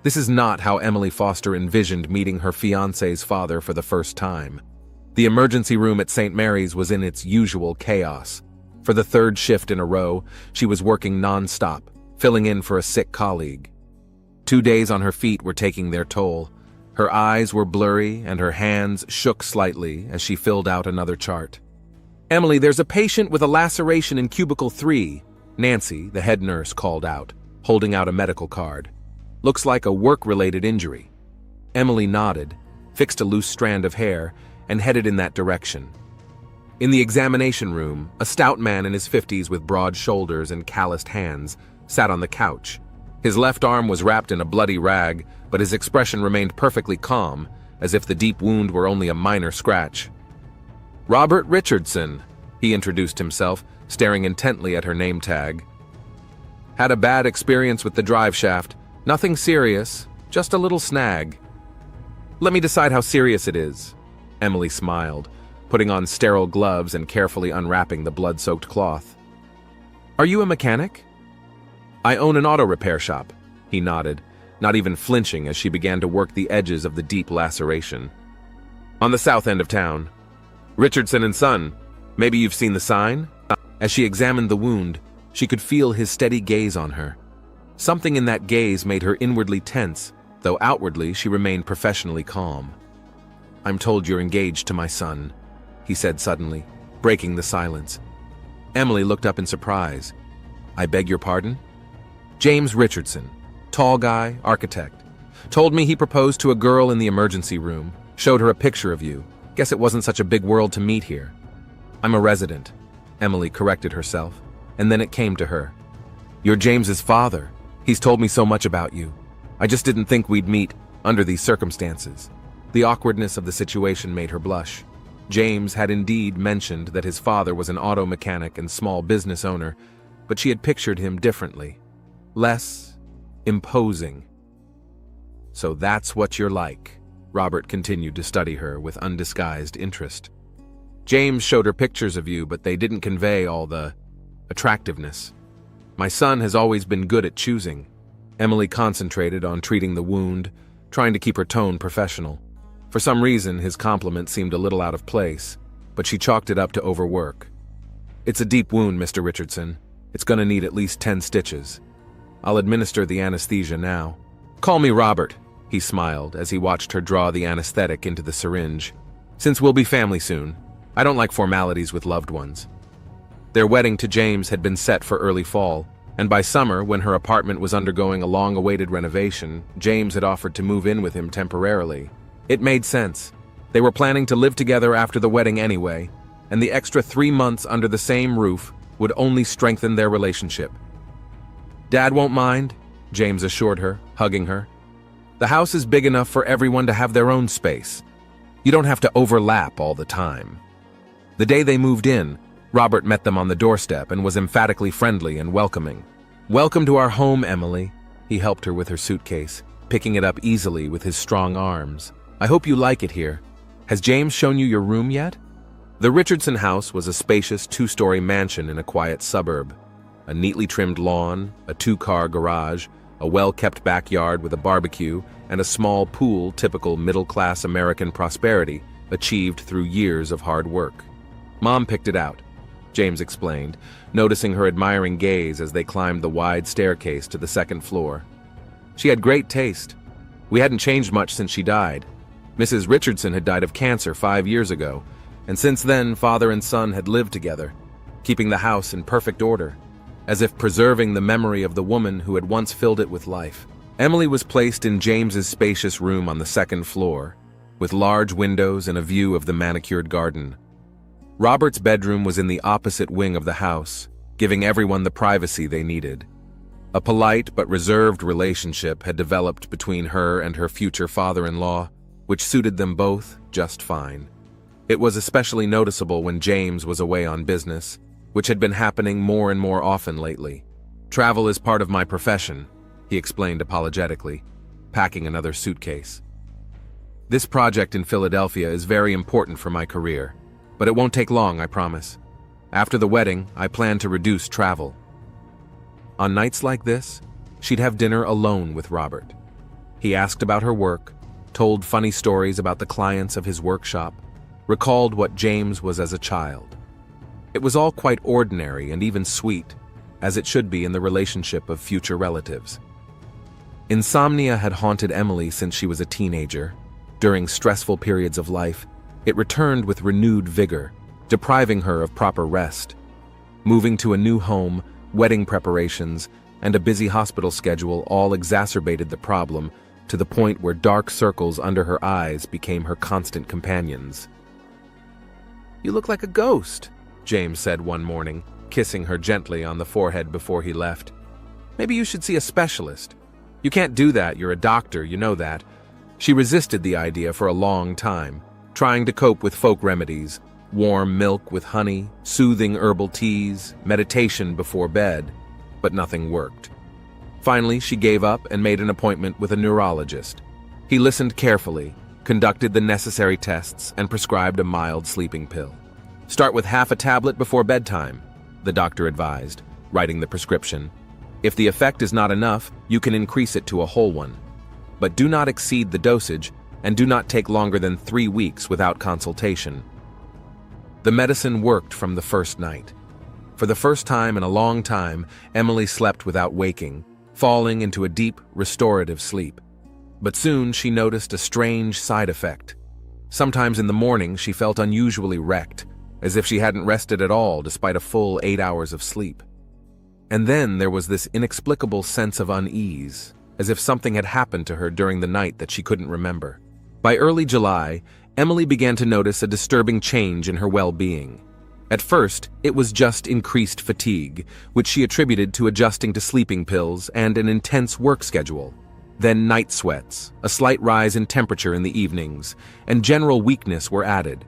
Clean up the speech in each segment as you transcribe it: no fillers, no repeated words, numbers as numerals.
This is not how Emily Foster envisioned meeting her fiancé's father for the first time. The emergency room at St. Mary's was in its usual chaos. For the third shift in a row, she was working non-stop, filling in for a sick colleague. 2 days on her feet were taking their toll. Her eyes were blurry and her hands shook slightly as she filled out another chart. "Emily, there's a patient with a laceration in cubicle 3, Nancy, the head nurse, called out, holding out a medical card. "Looks like a work-related injury." Emily nodded, fixed a loose strand of hair, and headed in that direction. In the examination room, a stout man in his 50s with broad shoulders and calloused hands sat on the couch. His left arm was wrapped in a bloody rag, but his expression remained perfectly calm, as if the deep wound were only a minor scratch. "Robert Richardson," he introduced himself, staring intently at her name tag. "Had a bad experience with the drive shaft. Nothing serious, just a little snag." "Let me decide how serious it is." Emily smiled, putting on sterile gloves and carefully unwrapping the blood-soaked cloth. "Are you a mechanic?" "I own an auto repair shop," he nodded, not even flinching as she began to work the edges of the deep laceration. "On the south end of town. Richardson and Son. Maybe you've seen the sign?" As she examined the wound, she could feel his steady gaze on her. Something in that gaze made her inwardly tense, though outwardly she remained professionally calm. "I'm told you're engaged to my son," he said suddenly, breaking the silence. Emily looked up in surprise. "I beg your pardon?" "James Richardson, tall guy, architect. Told me he proposed to a girl in the emergency room, showed her a picture of you. Guess it wasn't such a big world to meet here." "I'm a resident," Emily corrected herself, and then it came to her. "You're James's father. He's told me so much about you. I just didn't think we'd meet under these circumstances." The awkwardness of the situation made her blush. James had indeed mentioned that his father was an auto mechanic and small business owner, but she had pictured him differently. Less imposing. "So that's what you're like," Robert continued to study her with undisguised interest. "James showed her pictures of you, but they didn't convey all the attractiveness. My son has always been good at choosing." Emily concentrated on treating the wound, trying to keep her tone professional. For some reason, his compliment seemed a little out of place, but she chalked it up to overwork. "It's a deep wound, Mr. Richardson. It's going to need at least 10 stitches. I'll administer the anesthesia now." "Call me Robert," he smiled as he watched her draw the anesthetic into the syringe. "Since we'll be family soon, I don't like formalities with loved ones." Their wedding to James had been set for early fall, and by summer, when her apartment was undergoing a long-awaited renovation, James had offered to move in with him temporarily. It made sense. They were planning to live together after the wedding anyway, and the extra 3 months under the same roof would only strengthen their relationship. "Dad won't mind," James assured her, hugging her. "The house is big enough for everyone to have their own space. You don't have to overlap all the time." The day they moved in, Robert met them on the doorstep and was emphatically friendly and welcoming. "Welcome to our home, Emily." He helped her with her suitcase, picking it up easily with his strong arms. "I hope you like it here. Has James shown you your room yet?" The Richardson house was a spacious 2-story mansion in a quiet suburb. A neatly trimmed lawn, a 2-car garage, a well-kept backyard with a barbecue, and a small pool typical middle-class American prosperity achieved through years of hard work. "Mom picked it out," James explained, noticing her admiring gaze as they climbed the wide staircase to the 2nd floor. "She had great taste. We hadn't changed much since she died. Mrs. Richardson had died of cancer 5 years ago, and since then father and son had lived together, keeping the house in perfect order, as if preserving the memory of the woman who had once filled it with life." Emily was placed in James's spacious room on the 2nd floor, with large windows and a view of the manicured garden. Robert's bedroom was in the opposite wing of the house, giving everyone the privacy they needed. A polite but reserved relationship had developed between her and her future father-in-law, which suited them both just fine. It was especially noticeable when James was away on business, which had been happening more and more often lately. "Travel is part of my profession," he explained apologetically, packing another suitcase. "This project in Philadelphia is very important for my career, but it won't take long, I promise. After the wedding, I plan to reduce travel." On nights like this, she'd have dinner alone with Robert. He asked about her work, told funny stories about the clients of his workshop, recalled what James was as a child. It was all quite ordinary and even sweet, as it should be in the relationship of future relatives. Insomnia had haunted Emily since she was a teenager. During stressful periods of life, it returned with renewed vigor, depriving her of proper rest. Moving to a new home, wedding preparations, and a busy hospital schedule all exacerbated the problem to the point where dark circles under her eyes became her constant companions. "You look like a ghost," James said one morning, kissing her gently on the forehead before he left. "Maybe you should see a specialist." "You can't do that, you're a doctor, you know that." She resisted the idea for a long time, trying to cope with folk remedies, warm milk with honey, soothing herbal teas, meditation before bed, but nothing worked. Finally, she gave up and made an appointment with a neurologist. He listened carefully, conducted the necessary tests, and prescribed a mild sleeping pill. "Start with half a tablet before bedtime," the doctor advised, writing the prescription. "If the effect is not enough, you can increase it to a whole one. But do not exceed the dosage, and do not take longer than 3 weeks without consultation." The medicine worked from the first night. For the first time in a long time, Emily slept without waking, falling into a deep, restorative sleep. But soon she noticed a strange side effect. Sometimes in the morning she felt unusually wrecked, as if she hadn't rested at all despite a full 8 hours of sleep. And then there was this inexplicable sense of unease, as if something had happened to her during the night that she couldn't remember. By early July, Emily began to notice a disturbing change in her well-being. At first, it was just increased fatigue, which she attributed to adjusting to sleeping pills and an intense work schedule. Then night sweats, a slight rise in temperature in the evenings, and general weakness were added.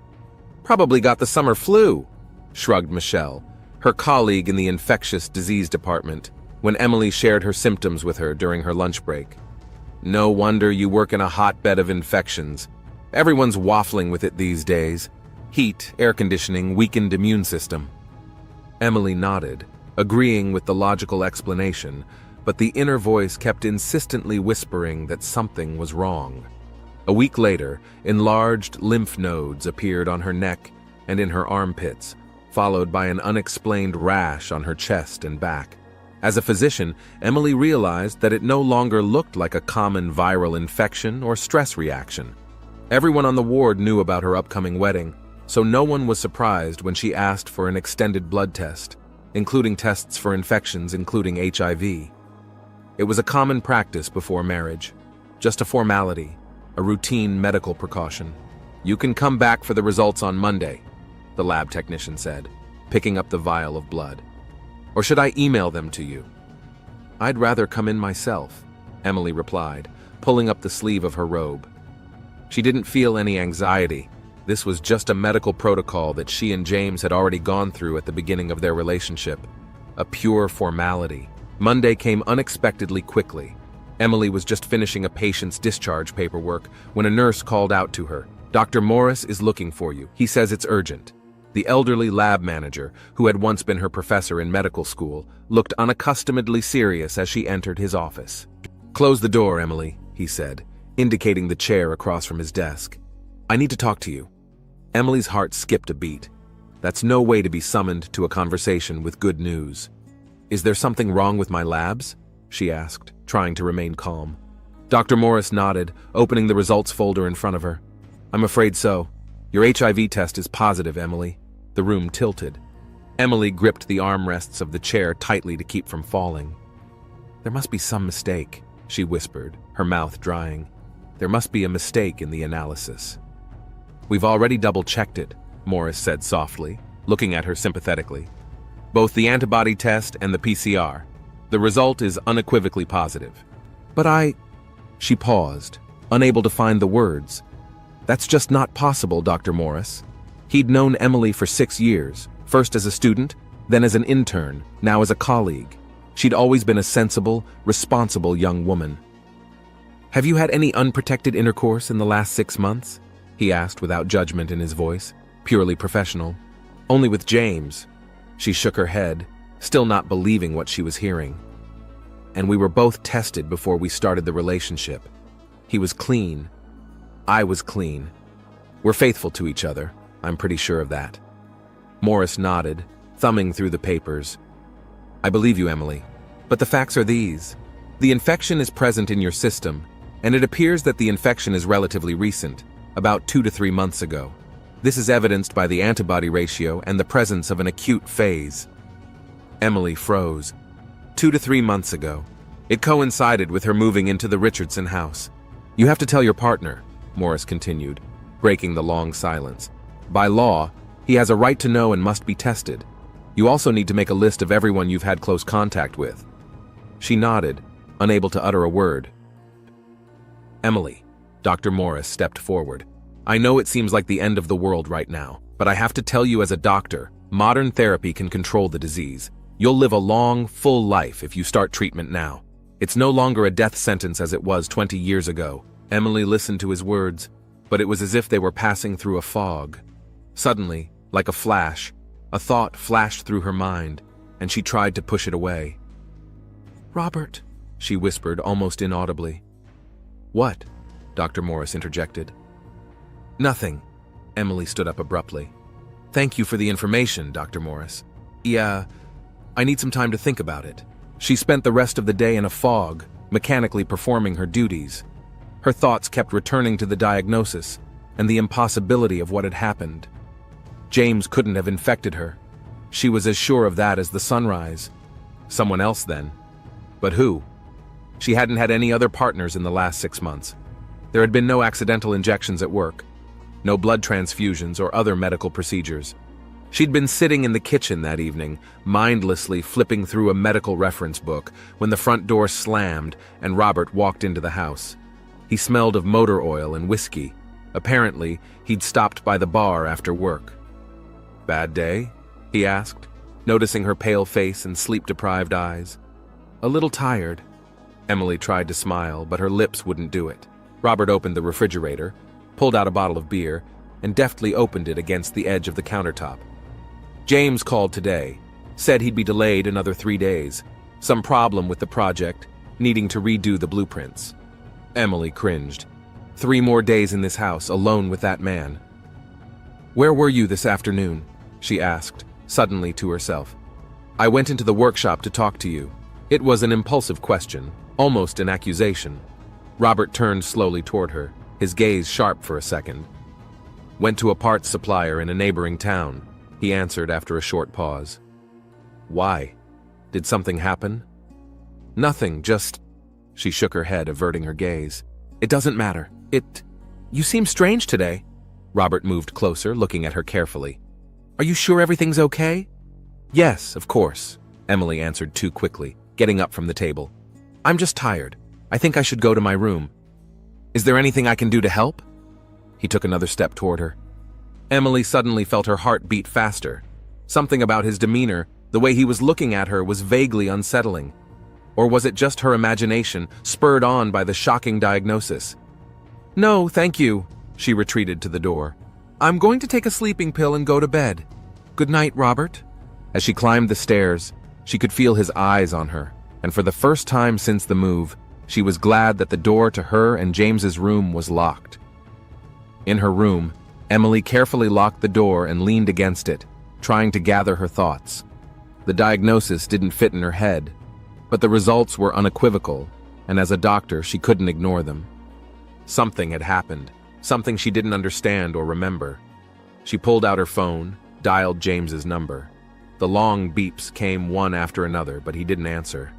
"Probably got the summer flu," shrugged Michelle, her colleague in the infectious disease department, when Emily shared her symptoms with her during her lunch break. "No wonder you work in a hotbed of infections. Everyone's waffling with it these days. Heat, air conditioning, weakened immune system." Emily nodded, agreeing with the logical explanation, but the inner voice kept insistently whispering that something was wrong. A week later, enlarged lymph nodes appeared on her neck and in her armpits, followed by an unexplained rash on her chest and back. As a physician, Emily realized that it no longer looked like a common viral infection or stress reaction. Everyone on the ward knew about her upcoming wedding, so no one was surprised when she asked for an extended blood test, including tests for infections including HIV. It was a common practice before marriage, just a formality, a routine medical precaution. "You can come back for the results on Monday," the lab technician said, picking up the vial of blood. "Or should I email them to you?" "I'd rather come in myself," Emily replied, pulling up the sleeve of her robe. She didn't feel any anxiety. This was just a medical protocol that she and James had already gone through at the beginning of their relationship. A pure formality. Monday came unexpectedly quickly. Emily was just finishing a patient's discharge paperwork when a nurse called out to her. "Dr. Morris is looking for you. He says it's urgent." The elderly lab manager, who had once been her professor in medical school, looked unaccustomedly serious as she entered his office. "Close the door, Emily," he said, indicating the chair across from his desk. "I need to talk to you." Emily's heart skipped a beat. That's no way to be summoned to a conversation with good news. "Is there something wrong with my labs?" she asked, trying to remain calm. Dr. Morris nodded, opening the results folder in front of her. "I'm afraid so. Your HIV test is positive, Emily." The room tilted. Emily gripped the armrests of the chair tightly to keep from falling. "There must be some mistake," she whispered, her mouth drying. "There must be a mistake in the analysis." "We've already double-checked it," Morris said softly, looking at her sympathetically. "Both the antibody test and the PCR. The result is unequivocally positive." "But She paused, unable to find the words. "That's just not possible, Dr. Morris." He'd known Emily for 6 years, first as a student, then as an intern, now as a colleague. She'd always been a sensible, responsible young woman. "Have you had any unprotected intercourse in the last 6 months?" he asked without judgment in his voice, purely professional. "Only with James." She shook her head, still not believing what she was hearing. "And we were both tested before we started the relationship. He was clean. I was clean. We're faithful to each other. I'm pretty sure of that. Morris nodded, thumbing through the papers. I believe you, Emily. But the facts are these. The infection is present in your system, and it appears that the infection is relatively recent, about 2 to 3 months ago. This is evidenced by the antibody ratio and the presence of an acute phase. Emily froze. 2 to 3 months ago. It coincided with her moving into the Richardson house. You have to tell your partner, Morris continued, breaking the long silence. By law, he has a right to know and must be tested. You also need to make a list of everyone you've had close contact with. She nodded, unable to utter a word. Emily, Dr. Morris stepped forward. I know it seems like the end of the world right now, but I have to tell you as a doctor, modern therapy can control the disease. You'll live a long, full life if you start treatment now. It's no longer a death sentence as it was 20 years ago. Emily listened to his words, but it was as if they were passing through a fog. Suddenly, like a flash, a thought flashed through her mind, and she tried to push it away. Robert, she whispered almost inaudibly. What? Dr. Morris interjected. Nothing. Emily stood up abruptly. Thank you for the information, Dr. Morris. Yeah, I need some time to think about it. She spent the rest of the day in a fog, mechanically performing her duties. Her thoughts kept returning to the diagnosis and the impossibility of what had happened. James couldn't have infected her. She was as sure of that as the sunrise. Someone else then. But who? She hadn't had any other partners in the last 6 months. There had been no accidental injections at work, no blood transfusions or other medical procedures. She'd been sitting in the kitchen that evening, mindlessly flipping through a medical reference book, when the front door slammed and Robert walked into the house. He smelled of motor oil and whiskey. Apparently, he'd stopped by the bar after work. Bad day? He asked, noticing her pale face and sleep-deprived eyes. A little tired. Emily tried to smile, but her lips wouldn't do it. Robert opened the refrigerator, pulled out a bottle of beer, and deftly opened it against the edge of the countertop. James called today, said he'd be delayed another 3 days. Some problem with the project, needing to redo the blueprints. Emily cringed. 3 more days in this house, alone with that man. Where were you this afternoon? She asked, suddenly to herself. I went into the workshop to talk to you. It was an impulsive question, almost an accusation. Robert turned slowly toward her, his gaze sharp for a second. Went to a parts supplier in a neighboring town, he answered after a short pause. Why? Did something happen? Nothing, just... She shook her head, averting her gaze. It doesn't matter. You seem strange today. Robert moved closer, looking at her carefully. Are you sure everything's okay? Yes, of course, Emily answered too quickly, getting up from the table. I'm just tired. I think I should go to my room. Is there anything I can do to help? He took another step toward her. Emily suddenly felt her heart beat faster. Something about his demeanor, the way he was looking at her, was vaguely unsettling. Or was it just her imagination, spurred on by the shocking diagnosis? No, thank you, she retreated to the door. I'm going to take a sleeping pill and go to bed. Good night, Robert. As she climbed the stairs, she could feel his eyes on her, and for the first time since the move, she was glad that the door to her and James's room was locked. In her room, Emily carefully locked the door and leaned against it, trying to gather her thoughts. The diagnosis didn't fit in her head, but the results were unequivocal, and as a doctor, she couldn't ignore them. Something had happened, something she didn't understand or remember. She pulled out her phone, dialed James's number. The long beeps came one after another, but he didn't answer.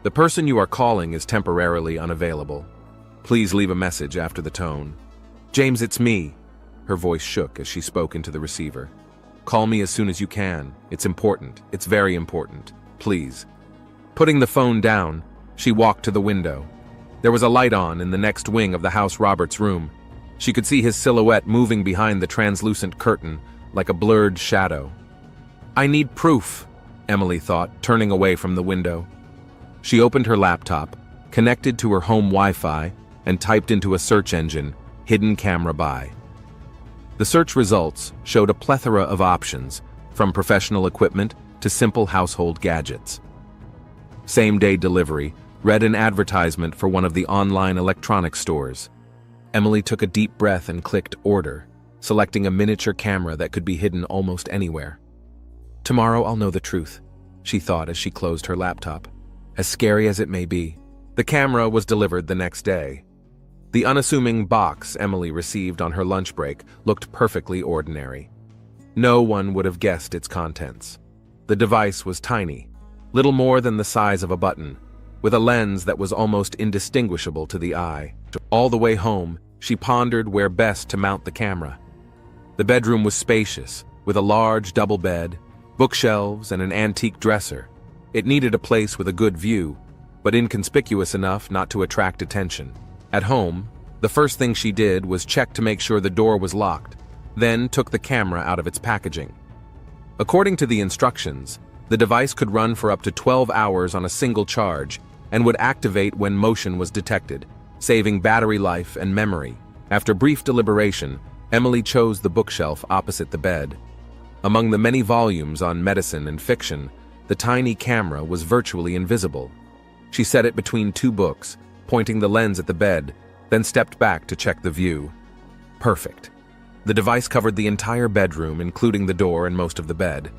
The person you are calling is temporarily unavailable. Please leave a message after the tone. James, it's me. Her voice shook as she spoke into the receiver. Call me as soon as you can. It's important. It's very important. Please. Putting the phone down, she walked to the window. There was a light on in the next wing of the house Robert's room. She could see his silhouette moving behind the translucent curtain, like a blurred shadow. I need proof, Emily thought, turning away from the window. She opened her laptop, connected to her home Wi-Fi, and typed into a search engine, hidden camera by. The search results showed a plethora of options, from professional equipment to simple household gadgets. Same-day delivery, read an advertisement for one of the online electronics stores. Emily took a deep breath and clicked order, selecting a miniature camera that could be hidden almost anywhere. Tomorrow I'll know the truth, she thought as she closed her laptop. As scary as it may be, the camera was delivered the next day. The unassuming box Emily received on her lunch break looked perfectly ordinary. No one would have guessed its contents. The device was tiny, little more than the size of a button, with a lens that was almost indistinguishable to the eye. All the way home, she pondered where best to mount the camera. The bedroom was spacious, with a large double bed, bookshelves, and an antique dresser. It needed a place with a good view, but inconspicuous enough not to attract attention. At home, the first thing she did was check to make sure the door was locked, then took the camera out of its packaging. According to the instructions, the device could run for up to 12 hours on a single charge and would activate when motion was detected, saving battery life and memory. After brief deliberation, Emily chose the bookshelf opposite the bed. Among the many volumes on medicine and fiction, the tiny camera was virtually invisible. She set it between two books, pointing the lens at the bed, then stepped back to check the view. Perfect. The device covered the entire bedroom, including the door and most of the bed.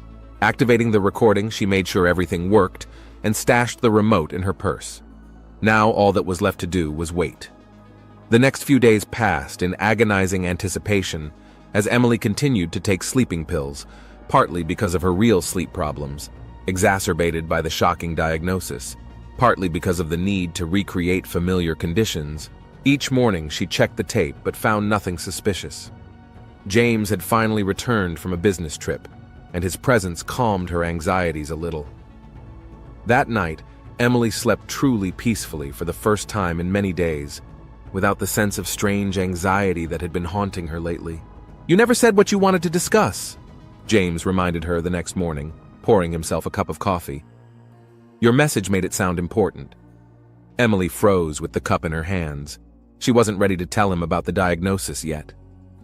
Activating the recording, she made sure everything worked and stashed the remote in her purse. Now all that was left to do was wait. The next few days passed in agonizing anticipation as Emily continued to take sleeping pills, partly because of her real sleep problems, exacerbated by the shocking diagnosis, partly because of the need to recreate familiar conditions. Each morning she checked the tape but found nothing suspicious. James had finally returned from a business trip, and his presence calmed her anxieties a little. That night, Emily slept truly peacefully for the first time in many days, without the sense of strange anxiety that had been haunting her lately. "You never said what you wanted to discuss," James reminded her the next morning, pouring himself a cup of coffee. "Your message made it sound important." Emily froze with the cup in her hands. She wasn't ready to tell him about the diagnosis yet.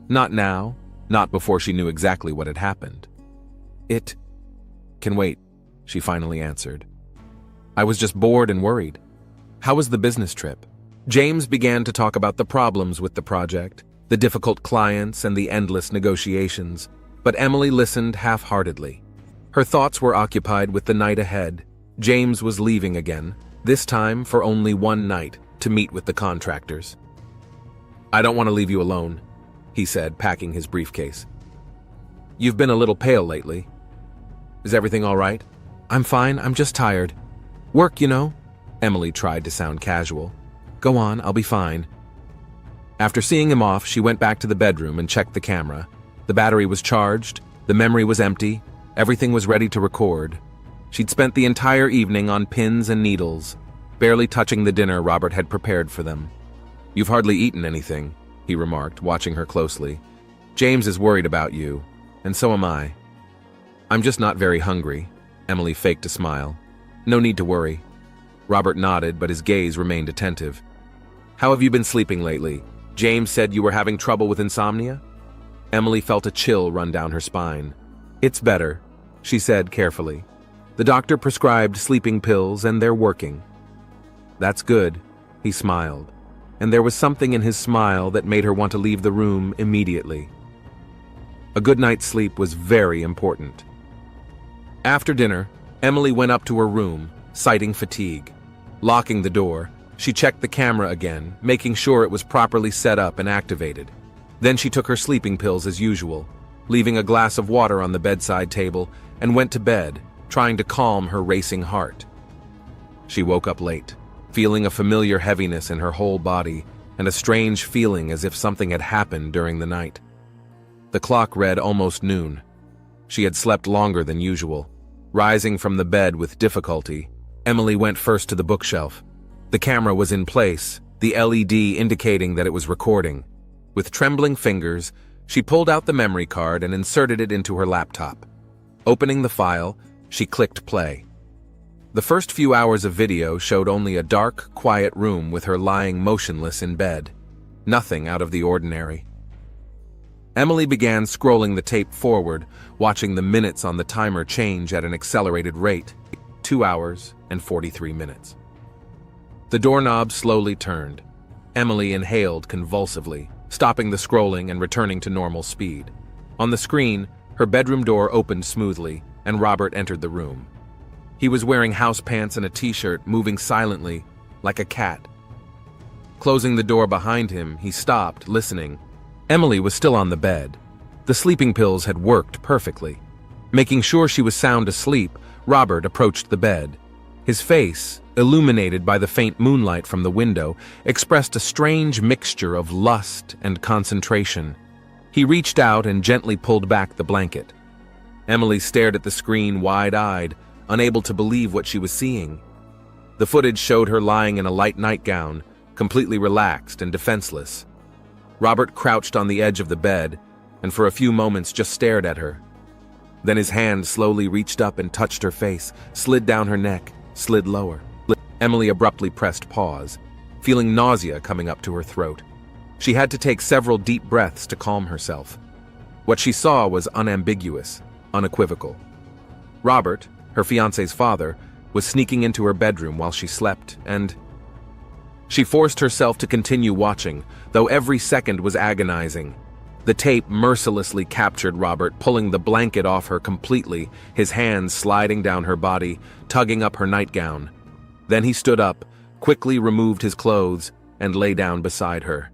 Not now, not before she knew exactly what had happened. "It can wait," she finally answered. "I was just bored and worried." "How was the business trip?" James began to talk about the problems with the project, the difficult clients, and the endless negotiations, but Emily listened half-heartedly. Her thoughts were occupied with the night ahead. James was leaving again, this time for only one night, to meet with the contractors. "I don't want to leave you alone," he said, packing his briefcase. "You've been a little pale lately. Is everything all right?" "I'm fine, I'm just tired. Work, you know." Emily tried to sound casual. "Go on, I'll be fine." After seeing him off, she went back to the bedroom and checked the camera. The battery was charged, the memory was empty, everything was ready to record. She'd spent the entire evening on pins and needles, barely touching the dinner Robert had prepared for them. "You've hardly eaten anything," he remarked, watching her closely. "James is worried about you, and so am I." "I'm just not very hungry," Emily faked a smile. "No need to worry." Robert nodded, but his gaze remained attentive. "How have you been sleeping lately? James said you were having trouble with insomnia?" Emily felt a chill run down her spine. "It's better," she said carefully. "The doctor prescribed sleeping pills and they're working." "That's good," he smiled, and there was something in his smile that made her want to leave the room immediately. A good night's sleep was very important. After dinner, Emily went up to her room, citing fatigue. Locking the door, she checked the camera again, making sure it was properly set up and activated. Then she took her sleeping pills as usual, leaving a glass of water on the bedside table, and went to bed, trying to calm her racing heart. She woke up late, feeling a familiar heaviness in her whole body and a strange feeling as if something had happened during the night. The clock read almost noon. She had slept longer than usual. Rising from the bed with difficulty, Emily went first to the bookshelf. The camera was in place, the LED indicating that it was recording. With trembling fingers, she pulled out the memory card and inserted it into her laptop. Opening the file, she clicked play. The first few hours of video showed only a dark, quiet room with her lying motionless in bed. Nothing out of the ordinary. Emily began scrolling the tape forward, watching the minutes on the timer change at an accelerated rate. 2 hours and 43 minutes. The doorknob slowly turned. Emily inhaled convulsively, stopping the scrolling and returning to normal speed. On the screen, her bedroom door opened smoothly, and Robert entered the room. He was wearing house pants and a t-shirt, moving silently, like a cat. Closing the door behind him, he stopped, listening. Emily was still on the bed. The sleeping pills had worked perfectly. Making sure she was sound asleep, Robert approached the bed. His face, illuminated by the faint moonlight from the window, expressed a strange mixture of lust and concentration. He reached out and gently pulled back the blanket. Emily stared at the screen wide-eyed, unable to believe what she was seeing. The footage showed her lying in a light nightgown, completely relaxed and defenseless. Robert crouched on the edge of the bed, and for a few moments just stared at her. Then his hand slowly reached up and touched her face, slid down her neck, slid lower. Emily abruptly pressed pause, feeling nausea coming up to her throat. She had to take several deep breaths to calm herself. What she saw was unambiguous, unequivocal. Robert, her fiancé's father, was sneaking into her bedroom while she slept, and she forced herself to continue watching, though every second was agonizing. The tape mercilessly captured Robert, pulling the blanket off her completely, his hands sliding down her body, tugging up her nightgown. Then he stood up, quickly removed his clothes, and lay down beside her.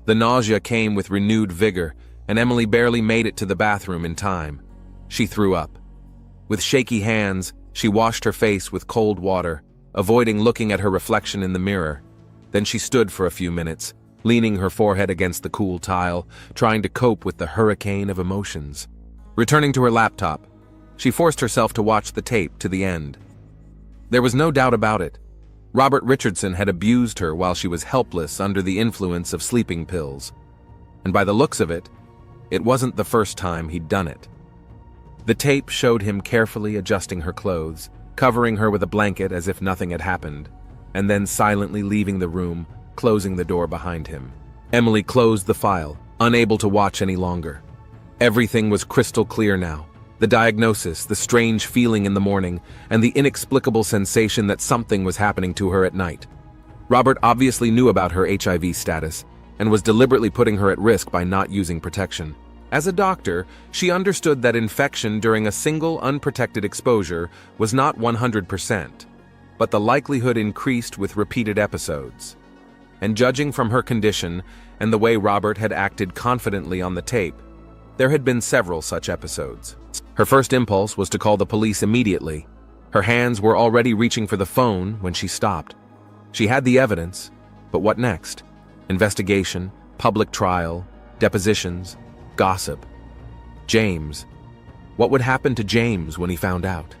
The nausea came with renewed vigor, and Emily barely made it to the bathroom in time. She threw up. With shaky hands, she washed her face with cold water, avoiding looking at her reflection in the mirror. Then she stood for a few minutes, leaning her forehead against the cool tile, trying to cope with the hurricane of emotions. Returning to her laptop, she forced herself to watch the tape to the end. There was no doubt about it. Robert Richardson had abused her while she was helpless under the influence of sleeping pills. And by the looks of it, it wasn't the first time he'd done it. The tape showed him carefully adjusting her clothes, covering her with a blanket as if nothing had happened, and then silently leaving the room, closing the door behind him. Emily closed the file, unable to watch any longer. Everything was crystal clear now. The diagnosis, the strange feeling in the morning, and the inexplicable sensation that something was happening to her at night. Robert obviously knew about her HIV status and was deliberately putting her at risk by not using protection. As a doctor, she understood that infection during a single unprotected exposure was not 100%, but the likelihood increased with repeated episodes. And judging from her condition and the way Robert had acted confidently on the tape, there had been several such episodes. Her first impulse was to call the police immediately. Her hands were already reaching for the phone when she stopped. She had the evidence, but what next? Investigation, public trial, depositions, gossip. James. What would happen to James when he found out?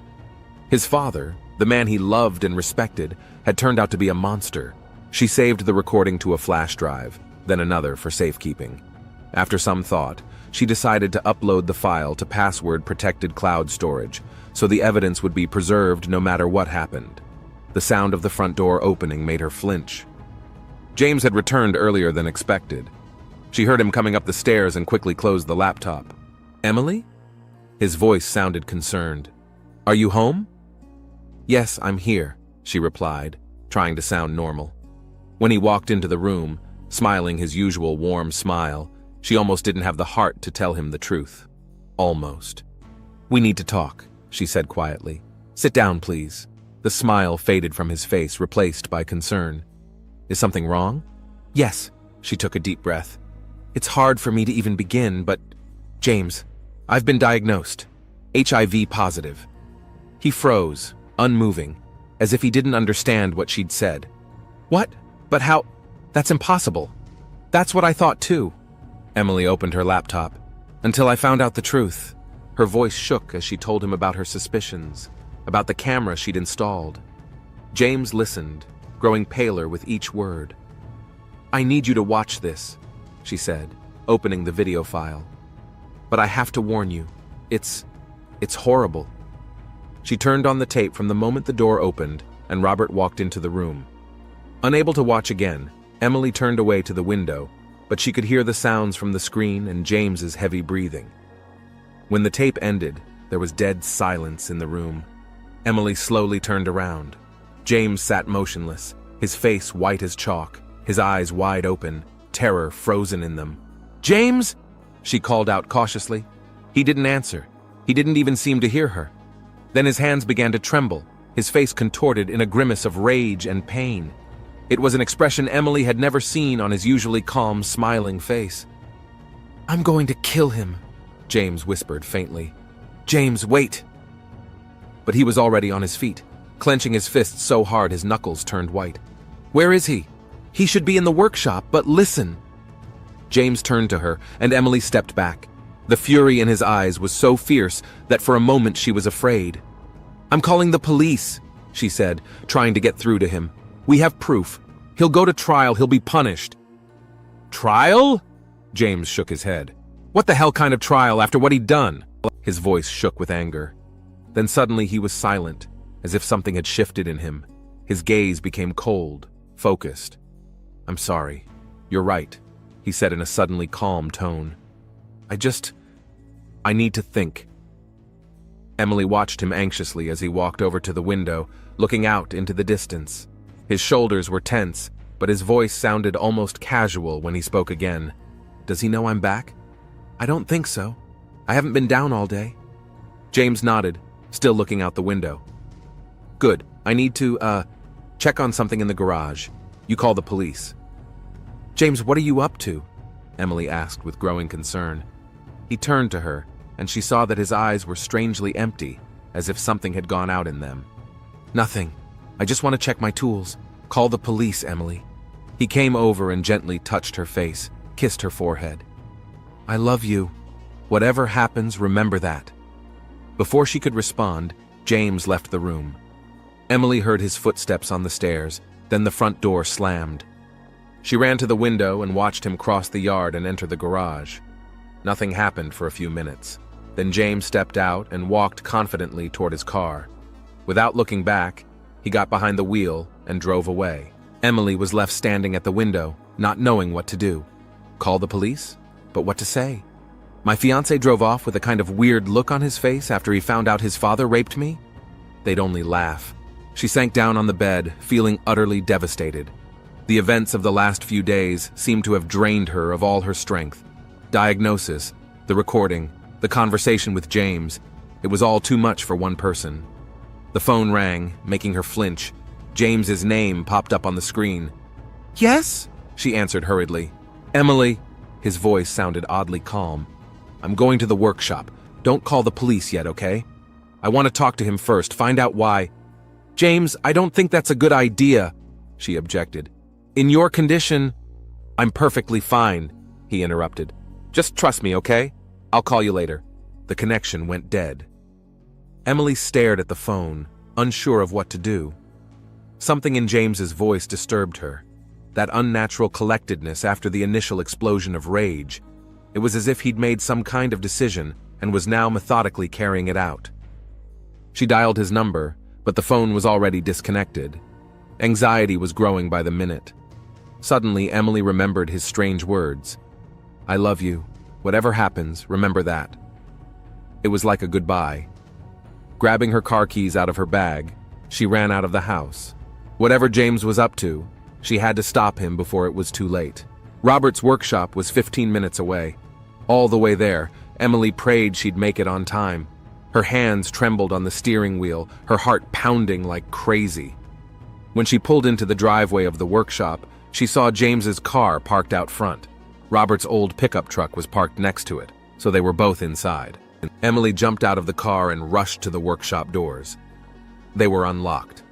His father, the man he loved and respected, had turned out to be a monster. She saved the recording to a flash drive, then another for safekeeping. After some thought, she decided to upload the file to password-protected cloud storage, so the evidence would be preserved no matter what happened. The sound of the front door opening made her flinch. James had returned earlier than expected. She heard him coming up the stairs and quickly closed the laptop. "Emily?" His voice sounded concerned. "Are you home?" "Yes, I'm here," she replied, trying to sound normal. When he walked into the room, smiling his usual warm smile, she almost didn't have the heart to tell him the truth. Almost. "We need to talk," she said quietly. "Sit down, please." The smile faded from his face, replaced by concern. "Is something wrong?" "Yes," she took a deep breath. "It's hard for me to even begin, but James, I've been diagnosed. HIV positive." He froze, unmoving, as if he didn't understand what she'd said. "What? But how? That's impossible." "That's what I thought too." Emily opened her laptop. "Until I found out the truth." Her voice shook as she told him about her suspicions, about the camera she'd installed. James listened, growing paler with each word. "I need you to watch this," she said, opening the video file. "But I have to warn you, it's horrible." She turned on the tape from the moment the door opened and Robert walked into the room. Unable to watch again, Emily turned away to the window, but she could hear the sounds from the screen and James's heavy breathing. When the tape ended, there was dead silence in the room. Emily slowly turned around. James sat motionless, his face white as chalk, his eyes wide open, terror frozen in them. "James!" she called out cautiously. He didn't answer. He didn't even seem to hear her. Then his hands began to tremble, his face contorted in a grimace of rage and pain. It was an expression Emily had never seen on his usually calm, smiling face. "I'm going to kill him," James whispered faintly. "James, wait!" But he was already on his feet, clenching his fists so hard his knuckles turned white. "Where is he? He should be in the workshop, but listen!" James turned to her, and Emily stepped back. The fury in his eyes was so fierce that for a moment she was afraid. "I'm calling the police," she said, trying to get through to him. "We have proof. He'll go to trial. He'll be punished." "Trial?" James shook his head. "What the hell kind of trial after what he'd done?" His voice shook with anger. Then suddenly he was silent, as if something had shifted in him. His gaze became cold, focused. "I'm sorry. You're right," he said in a suddenly calm tone. I need to think." Emily watched him anxiously as he walked over to the window, looking out into the distance. His shoulders were tense, but his voice sounded almost casual when he spoke again. "Does he know I'm back?" "I don't think so. I haven't been down all day." James nodded, still looking out the window. "Good. I need to, check on something in the garage. You call the police." "James, what are you up to?" Emily asked with growing concern. He turned to her, and she saw that his eyes were strangely empty, as if something had gone out in them. "Nothing. I just want to check my tools. Call the police, Emily." He came over and gently touched her face, kissed her forehead. "I love you. Whatever happens, remember that." Before she could respond, James left the room. Emily heard his footsteps on the stairs, then the front door slammed. She ran to the window and watched him cross the yard and enter the garage. Nothing happened for a few minutes. Then James stepped out and walked confidently toward his car. Without looking back, he got behind the wheel and drove away. Emily was left standing at the window, not knowing what to do. Call the police? But what to say? My fiancé drove off with a kind of weird look on his face after he found out his father raped me? They'd only laugh. She sank down on the bed, feeling utterly devastated. The events of the last few days seemed to have drained her of all her strength. Diagnosis, the recording, the conversation with James, it was all too much for one person. The phone rang, making her flinch. James's name popped up on the screen. "Yes?" she answered hurriedly. "Emily," his voice sounded oddly calm. "I'm going to the workshop. Don't call the police yet, okay? I want to talk to him first, find out why." "James, I don't think that's a good idea," she objected. "In your condition—" "I'm perfectly fine," he interrupted. "Just trust me, okay? I'll call you later." The connection went dead. Emily stared at the phone, unsure of what to do. Something in James's voice disturbed her. That unnatural collectedness after the initial explosion of rage. It was as if he'd made some kind of decision and was now methodically carrying it out. She dialed his number, but the phone was already disconnected. Anxiety was growing by the minute. Suddenly, Emily remembered his strange words. "I love you. Whatever happens, remember that." It was like a goodbye. Grabbing her car keys out of her bag, she ran out of the house. Whatever James was up to, she had to stop him before it was too late. Robert's workshop was 15 minutes away. All the way there, Emily prayed she'd make it on time. Her hands trembled on the steering wheel, her heart pounding like crazy. When she pulled into the driveway of the workshop, she saw James's car parked out front. Robert's old pickup truck was parked next to it, so they were both inside. Emily jumped out of the car and rushed to the workshop doors. They were unlocked.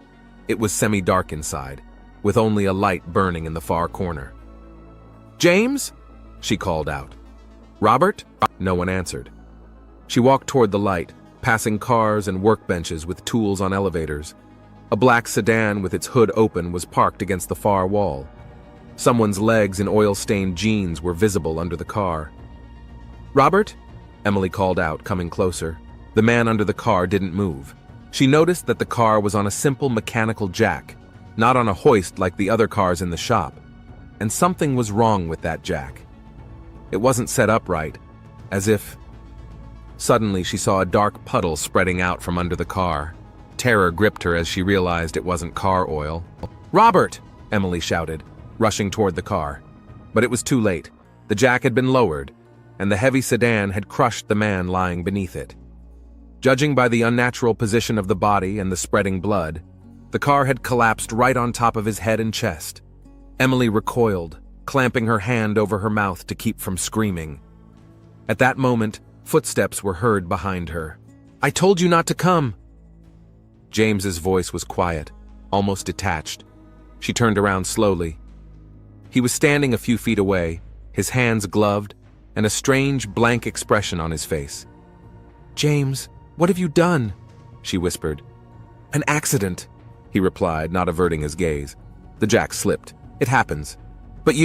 It was semi-dark inside, with only a light burning in the far corner. "James?" she called out. "Robert?" No one answered. She walked toward the light, passing cars and workbenches with tools on elevators. A black sedan with its hood open was parked against the far wall. Someone's legs in oil-stained jeans were visible under the car. "Robert?" Emily called out, coming closer. The man under the car didn't move. She noticed that the car was on a simple mechanical jack, not on a hoist like the other cars in the shop. And something was wrong with that jack. It wasn't set up right, as if... Suddenly she saw a dark puddle spreading out from under the car. Terror gripped her as she realized it wasn't car oil. "Robert!" Emily shouted, rushing toward the car. But it was too late. The jack had been lowered, and the heavy sedan had crushed the man lying beneath it. Judging by the unnatural position of the body and the spreading blood, the car had collapsed right on top of his head and chest. Emily recoiled, clamping her hand over her mouth to keep from screaming. At that moment, footsteps were heard behind her. "I told you not to come!" James's voice was quiet, almost detached. She turned around slowly. He was standing a few feet away, his hands gloved, and a strange, blank expression on his face. "James, what have you done?" she whispered. "An accident," he replied, not averting his gaze. "The jack slipped. It happens. But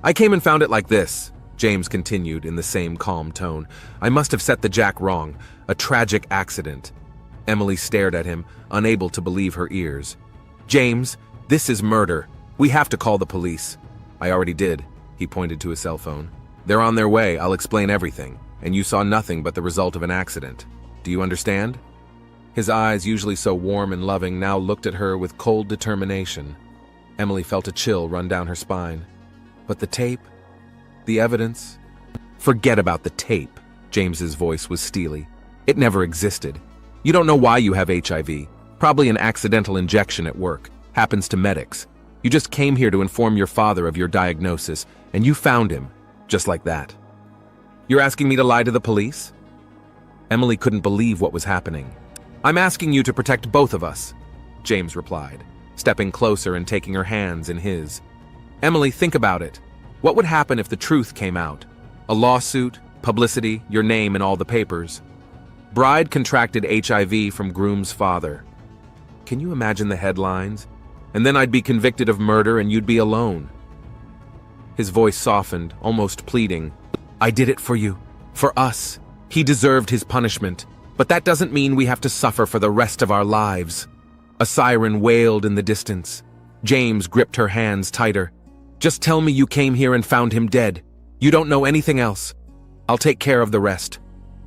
I came and found it like this," James continued in the same calm tone. "I must have set the jack wrong. A tragic accident." Emily stared at him, unable to believe her ears. "James, this is murder. We have to call the police." "I already did," he pointed to his cell phone. "They're on their way. I'll explain everything. And you saw nothing but the result of an accident. Do you understand?" His eyes, usually so warm and loving, now looked at her with cold determination. Emily felt a chill run down her spine. "But the tape? The evidence?" "Forget about the tape," James's voice was steely. "It never existed. You don't know why you have HIV. Probably an accidental injection at work. Happens to medics. You just came here to inform your father of your diagnosis, and you found him, just like that. You're asking me to lie to the police?" Emily couldn't believe what was happening. "I'm asking you to protect both of us," James replied, stepping closer and taking her hands in his. "Emily, think about it. What would happen if the truth came out? A lawsuit, publicity, your name in all the papers. Bride contracted HIV from groom's father. Can you imagine the headlines? And then I'd be convicted of murder and you'd be alone." His voice softened, almost pleading. "I did it for you. For us. He deserved his punishment. But that doesn't mean we have to suffer for the rest of our lives." A siren wailed in the distance. James gripped her hands tighter. "Just tell me you came here and found him dead. You don't know anything else. I'll take care of the rest."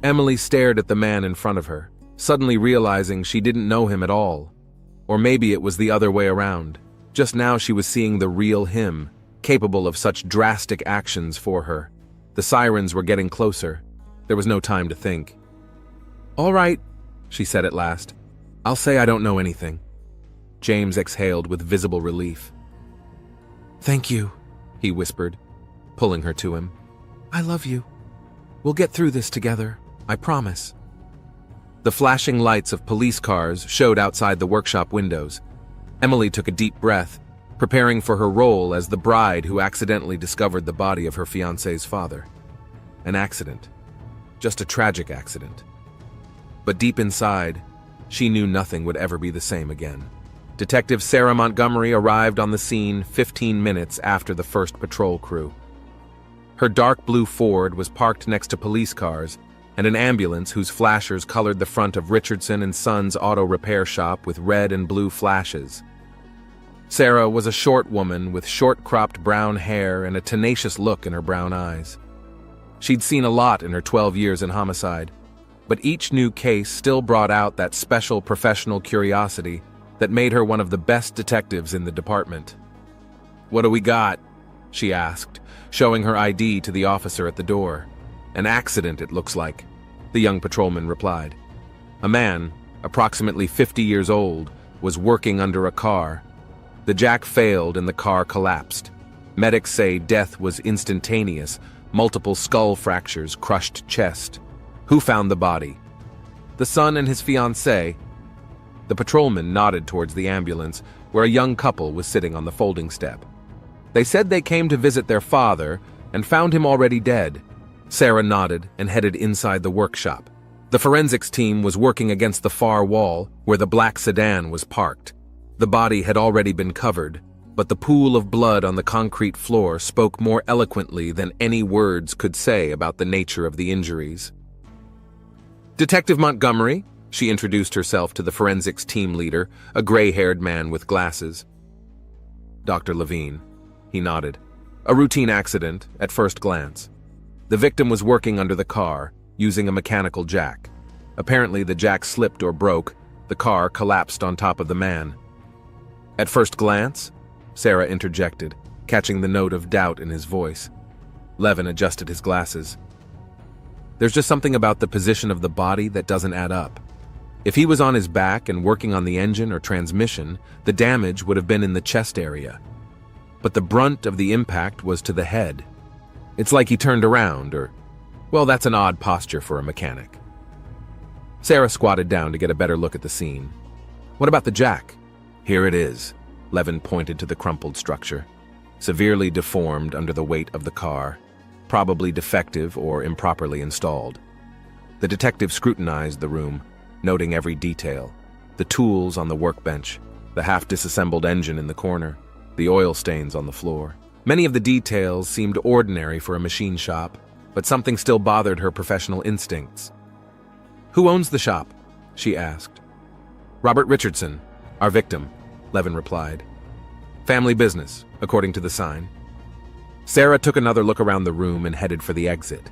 Emily stared at the man in front of her, suddenly realizing she didn't know him at all. Or maybe it was the other way around. Just now she was seeing the real him, capable of such drastic actions for her. The sirens were getting closer. There was no time to think. "All right," she said at last. "I'll say I don't know anything." James exhaled with visible relief. "Thank you," he whispered, pulling her to him. "I love you. We'll get through this together, I promise." The flashing lights of police cars showed outside the workshop windows. Emily took a deep breath, preparing for her role as the bride who accidentally discovered the body of her fiancé's father. An accident. Just a tragic accident. But deep inside, she knew nothing would ever be the same again. Detective Sarah Montgomery arrived on the scene 15 minutes after the first patrol crew. Her dark blue Ford was parked next to police cars and an ambulance whose flashers colored the front of Richardson and Sons auto repair shop with red and blue flashes. Sarah was a short woman with short-cropped brown hair and a tenacious look in her brown eyes. She'd seen a lot in her 12 years in homicide, but each new case still brought out that special professional curiosity that made her one of the best detectives in the department. "What do we got?" she asked, showing her ID to the officer at the door. "An accident, it looks like," the young patrolman replied. A man, approximately 50 years old, was working under a car. The jack failed and the car collapsed. Medics say death was instantaneous, multiple skull fractures, crushed chest. "Who found the body?" "The son and his fiancée." The patrolman nodded towards the ambulance, where a young couple was sitting on the folding step. "They said they came to visit their father and found him already dead." Sarah nodded and headed inside the workshop. The forensics team was working against the far wall where the black sedan was parked. The body had already been covered, but the pool of blood on the concrete floor spoke more eloquently than any words could say about the nature of the injuries. "Detective Montgomery," she introduced herself to the forensics team leader, a gray-haired man with glasses. "Dr. Levine," he nodded. "A routine accident at first glance. The victim was working under the car, using a mechanical jack. Apparently the jack slipped or broke. The car collapsed on top of the man." "At first glance?" Sarah interjected, catching the note of doubt in his voice. Levin adjusted his glasses. There's just something about the position of the body that doesn't add up. If he was on his back and working on the engine or transmission, the damage would have been in the chest area. But the brunt of the impact was to the head. It's like he turned around, well, that's an odd posture for a mechanic. Sarah squatted down to get a better look at the scene. What about the jack? Here it is. Levin pointed to the crumpled structure. Severely deformed under the weight of the car, probably defective or improperly installed. The detective scrutinized the room, noting every detail. The tools on the workbench, the half-disassembled engine in the corner, the oil stains on the floor. Many of the details seemed ordinary for a machine shop, but something still bothered her professional instincts. Who owns the shop? She asked. Robert Richardson, our victim, Levin replied. Family business, according to the sign. Sarah took another look around the room and headed for the exit.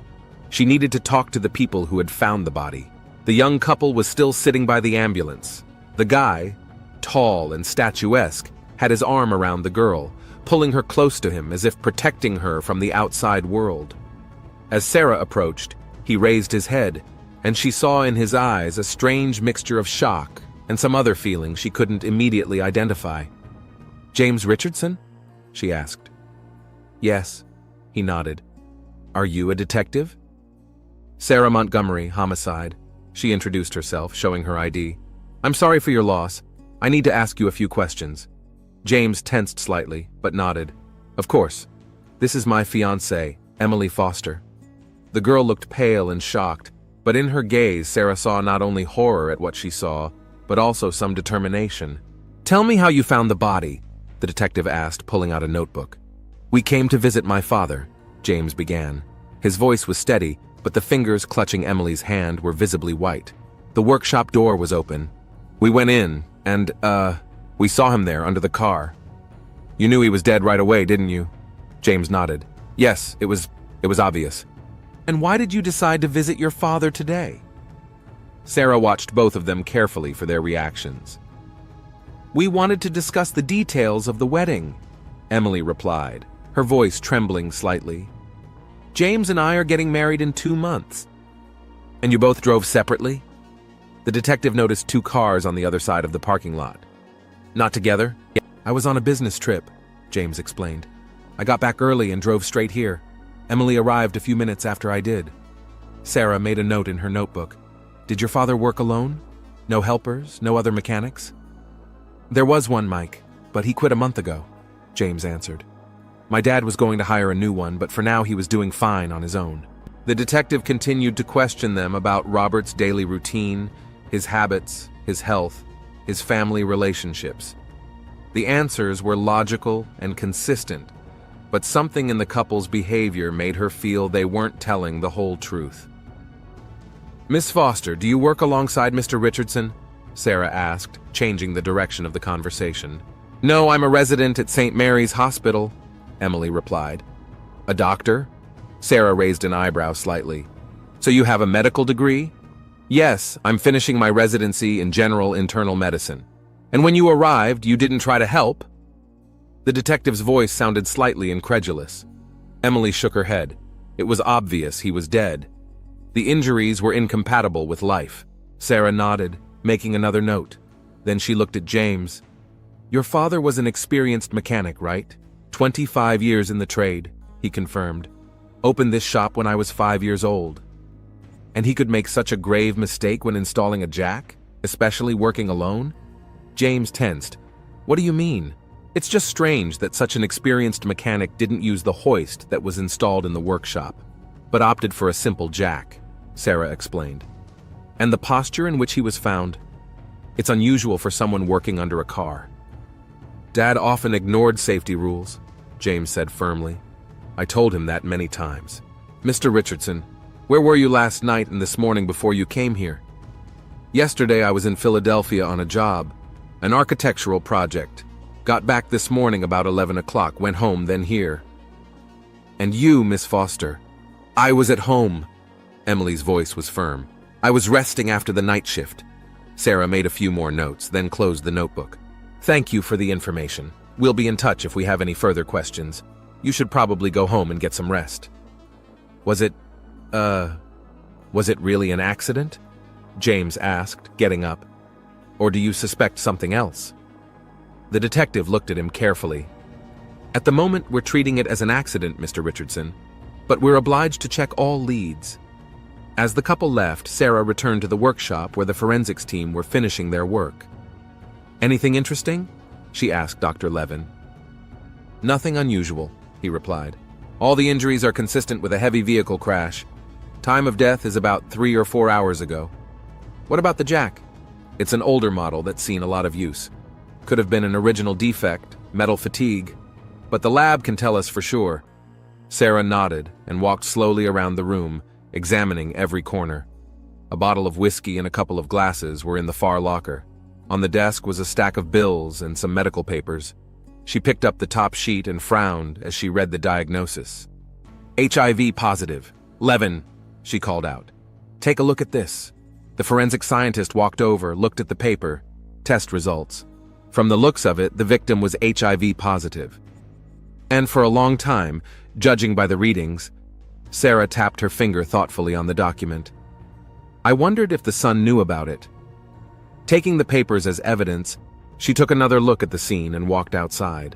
She needed to talk to the people who had found the body. The young couple was still sitting by the ambulance. The guy, tall and statuesque, had his arm around the girl, pulling her close to him as if protecting her from the outside world. As Sarah approached, he raised his head, and she saw in his eyes a strange mixture of shock and some other feeling she couldn't immediately identify. James Richardson? She asked. Yes, he nodded. Are you a detective? Sarah Montgomery, homicide. She introduced herself, showing her ID. I'm sorry for your loss. I need to ask you a few questions. James tensed slightly, but nodded. Of course. This is my fiancé, Emily Foster. The girl looked pale and shocked, but in her gaze Sarah saw not only horror at what she saw, but also some determination. Tell me how you found the body, the detective asked, pulling out a notebook. We came to visit my father, James began. His voice was steady, but the fingers clutching Emily's hand were visibly white. The workshop door was open. We went in, and, we saw him there under the car. You knew he was dead right away, didn't you? James nodded. Yes, it was obvious. And why did you decide to visit your father today? Sarah watched both of them carefully for their reactions. We wanted to discuss the details of the wedding, Emily replied, her voice trembling slightly. James and I are getting married in 2 months. And you both drove separately? The detective noticed 2 cars on the other side of the parking lot. Not together? I was on a business trip, James explained. I got back early and drove straight here. Emily arrived a few minutes after I did. Sarah made a note in her notebook. Did your father work alone? No helpers? No other mechanics? There was one, Mike, but he quit a month ago, James answered. My dad was going to hire a new one, but for now he was doing fine on his own. The detective continued to question them about Robert's daily routine, his habits, his health, his family relationships. The answers were logical and consistent, but something in the couple's behavior made her feel they weren't telling the whole truth. Miss Foster, do you work alongside Mr. Richardson? Sarah asked, changing the direction of the conversation. No, I'm a resident at St. Mary's Hospital, Emily replied. A doctor? Sarah raised an eyebrow slightly. So you have a medical degree? Yes, I'm finishing my residency in general internal medicine. And when you arrived, you didn't try to help? The detective's voice sounded slightly incredulous. Emily shook her head. It was obvious he was dead. The injuries were incompatible with life. Sarah nodded, making another note. Then she looked at James. Your father was an experienced mechanic, right? 25 years in the trade, he confirmed. Opened this shop when I was 5 years old. And he could make such a grave mistake when installing a jack, especially working alone? James tensed. What do you mean? It's just strange that such an experienced mechanic didn't use the hoist that was installed in the workshop, but opted for a simple jack, Sarah explained. And the posture in which he was found? It's unusual for someone working under a car. Dad often ignored safety rules, James said firmly. I told him that many times. Mr. Richardson, where were you last night and this morning before you came here? Yesterday I was in Philadelphia on a job, an architectural project. Got back this morning about 11 o'clock, went home, then here. And you, Miss Foster? I was at home. Emily's voice was firm. I was resting after the night shift. Sarah made a few more notes, then closed the notebook. Thank you for the information. We'll be in touch if we have any further questions. You should probably go home and get some rest. Was it really an accident? James asked, getting up. Or do you suspect something else? The detective looked at him carefully. At the moment, we're treating it as an accident, Mr. Richardson, but we're obliged to check all leads. As the couple left, Sarah returned to the workshop where the forensics team were finishing their work. Anything interesting? She asked Dr. Levin. Nothing unusual, he replied. All the injuries are consistent with a heavy vehicle crash. Time of death is about 3 or 4 hours ago. What about the jack? It's an older model that's seen a lot of use. Could have been an original defect, metal fatigue, but the lab can tell us for sure. Sarah nodded and walked slowly around the room, examining every corner. A bottle of whiskey and a couple of glasses were in the far locker. On the desk was a stack of bills and some medical papers. She picked up the top sheet and frowned as she read the diagnosis. HIV positive. Levin, she called out. Take a look at this. The forensic scientist walked over, looked at the paper. Test results. From the looks of it, the victim was HIV positive. And for a long time, judging by the readings, Sarah tapped her finger thoughtfully on the document. I wondered if the son knew about it. Taking the papers as evidence, she took another look at the scene and walked outside.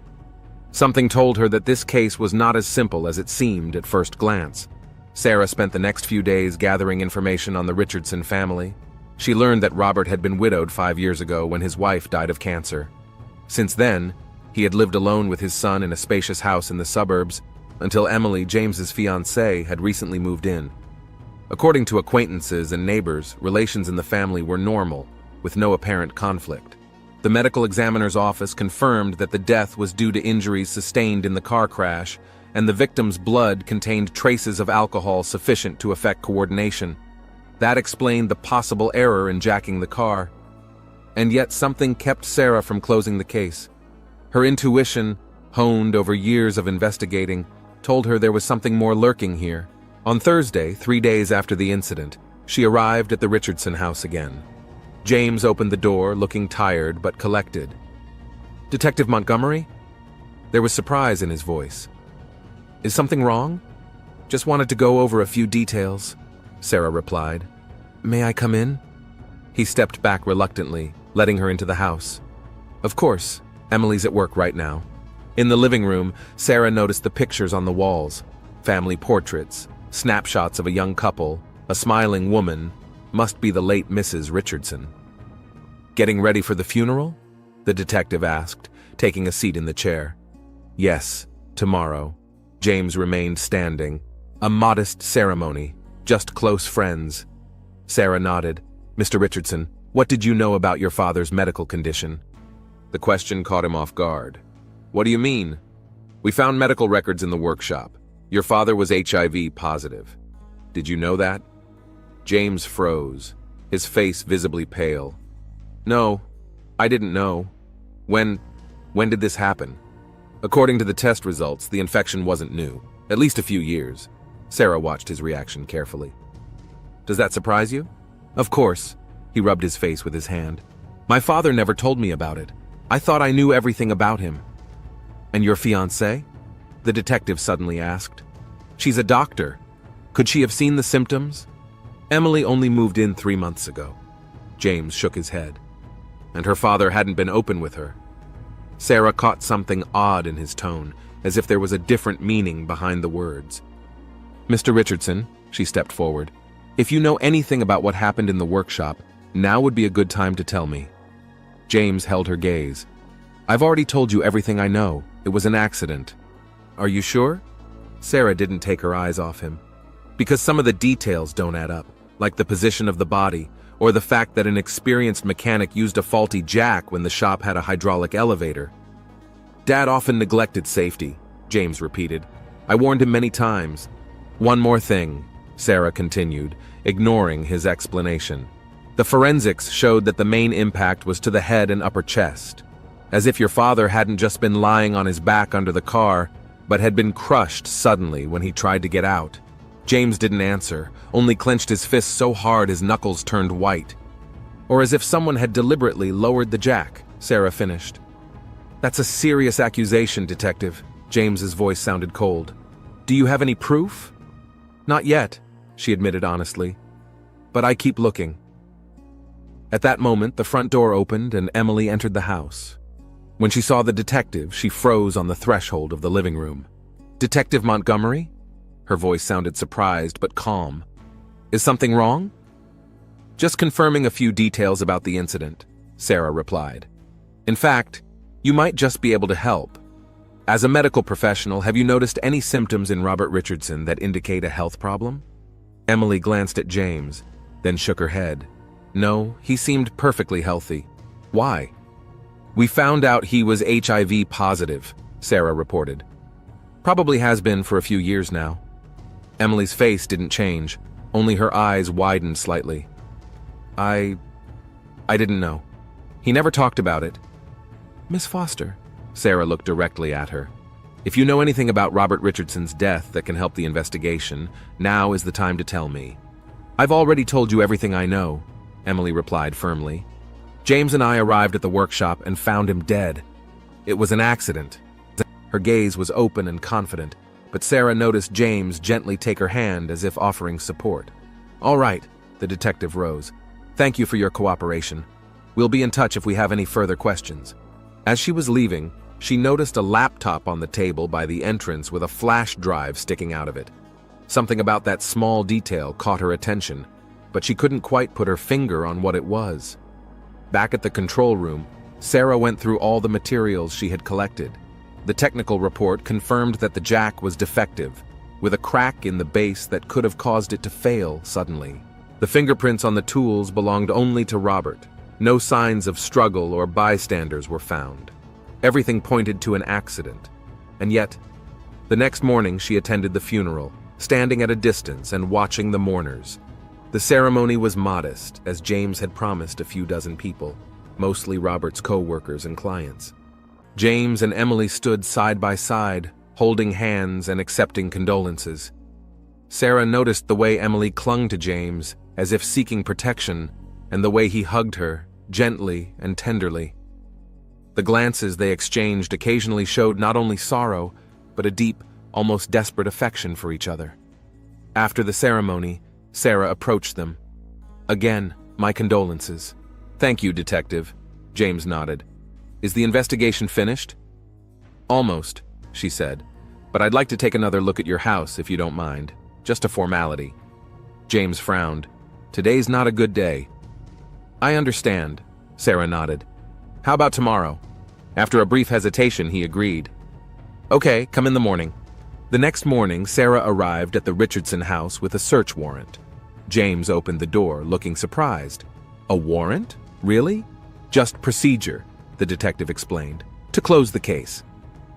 Something told her that this case was not as simple as it seemed at first glance. Sarah spent the next few days gathering information on the Richardson family. She learned that Robert had been widowed 5 years ago when his wife died of cancer. Since then, he had lived alone with his son in a spacious house in the suburbs until Emily, James's fiancée, had recently moved in. According to acquaintances and neighbors, relations in the family were normal, with no apparent conflict. The medical examiner's office confirmed that the death was due to injuries sustained in the car crash, and the victim's blood contained traces of alcohol sufficient to affect coordination. That explained the possible error in jacking the car. And yet something kept Sarah from closing the case. Her intuition, honed over years of investigating, told her there was something more lurking here. On Thursday, 3 days after the incident, she arrived at the Richardson house again. James opened the door, looking tired but collected. Detective Montgomery? There was surprise in his voice. Is something wrong? Just wanted to go over a few details, Sarah replied. May I come in? He stepped back reluctantly, letting her into the house. Of course, Emily's at work right now. In the living room, Sarah noticed the pictures on the walls. Family portraits, snapshots of a young couple, a smiling woman, must be the late Mrs. Richardson. Getting ready for the funeral? The detective asked, taking a seat in the chair. Yes, tomorrow. James remained standing. A modest ceremony, just close friends. Sarah nodded. Mr. Richardson, what did you know about your father's medical condition? The question caught him off guard. What do you mean? We found medical records in the workshop. Your father was HIV positive. Did you know that? James froze, his face visibly pale. No, I didn't know. When did this happen? According to the test results, the infection wasn't new, at least a few years. Sarah watched his reaction carefully. Does that surprise you? Of course. He rubbed his face with his hand. My father never told me about it. I thought I knew everything about him. And your fiancée? The detective suddenly asked. She's a doctor. Could she have seen the symptoms? Emily only moved in 3 months ago. James shook his head. And her father hadn't been open with her. Sarah caught something odd in his tone, as if there was a different meaning behind the words. Mr. Richardson, she stepped forward, if you know anything about what happened in the workshop, now would be a good time to tell me. James held her gaze. I've already told you everything I know. It was an accident. Are you sure? Sarah didn't take her eyes off him. Because some of the details don't add up, like the position of the body, or the fact that an experienced mechanic used a faulty jack when the shop had a hydraulic elevator. Dad often neglected safety, James repeated. I warned him many times. One more thing, Sarah continued, ignoring his explanation. The forensics showed that the main impact was to the head and upper chest, as if your father hadn't just been lying on his back under the car, but had been crushed suddenly when he tried to get out. James didn't answer, only clenched his fists so hard his knuckles turned white. Or as if someone had deliberately lowered the jack, Sarah finished. That's a serious accusation, Detective. James's voice sounded cold. Do you have any proof? Not yet, she admitted honestly. But I keep looking. At that moment, the front door opened and Emily entered the house. When she saw the detective, she froze on the threshold of the living room. Detective Montgomery? Her voice sounded surprised but calm. Is something wrong? Just confirming a few details about the incident, Sarah replied. In fact, you might just be able to help. As a medical professional, have you noticed any symptoms in Robert Richardson that indicate a health problem? Emily glanced at James, then shook her head. No, he seemed perfectly healthy. Why? We found out he was HIV positive, Sarah reported. Probably has been for a few years now. Emily's face didn't change, only her eyes widened slightly. I didn't know. He never talked about it. Miss Foster, Sarah looked directly at her. If you know anything about Robert Richardson's death that can help the investigation, now is the time to tell me. I've already told you everything I know, Emily replied firmly. James and I arrived at the workshop and found him dead. It was an accident. Her gaze was open and confident, but Sarah noticed James gently take her hand as if offering support. All right, the detective rose. Thank you for your cooperation. We'll be in touch if we have any further questions. As she was leaving, she noticed a laptop on the table by the entrance with a flash drive sticking out of it. Something about that small detail caught her attention, but she couldn't quite put her finger on what it was. Back at the control room, Sarah went through all the materials she had collected. The technical report confirmed that the jack was defective, with a crack in the base that could have caused it to fail suddenly. The fingerprints on the tools belonged only to Robert. No signs of struggle or bystanders were found. Everything pointed to an accident. And yet, the next morning she attended the funeral, standing at a distance and watching the mourners. The ceremony was modest, as James had promised a few dozen people, mostly Robert's co-workers and clients. James and Emily stood side by side, holding hands and accepting condolences. Sarah noticed the way Emily clung to James, as if seeking protection, and the way he hugged her, gently and tenderly. The glances they exchanged occasionally showed not only sorrow, but a deep, almost desperate affection for each other. After the ceremony, Sarah approached them. Again, my condolences. Thank you, Detective, James nodded. Is the investigation finished? Almost, she said, but I'd like to take another look at your house if you don't mind. Just a formality. James frowned. Today's not a good day. I understand, Sarah nodded. How about tomorrow? After a brief hesitation, he agreed. Okay, come in the morning. The next morning, Sarah arrived at the Richardson house with a search warrant. James opened the door, looking surprised. A warrant? Really? Just procedure, the detective explained, to close the case.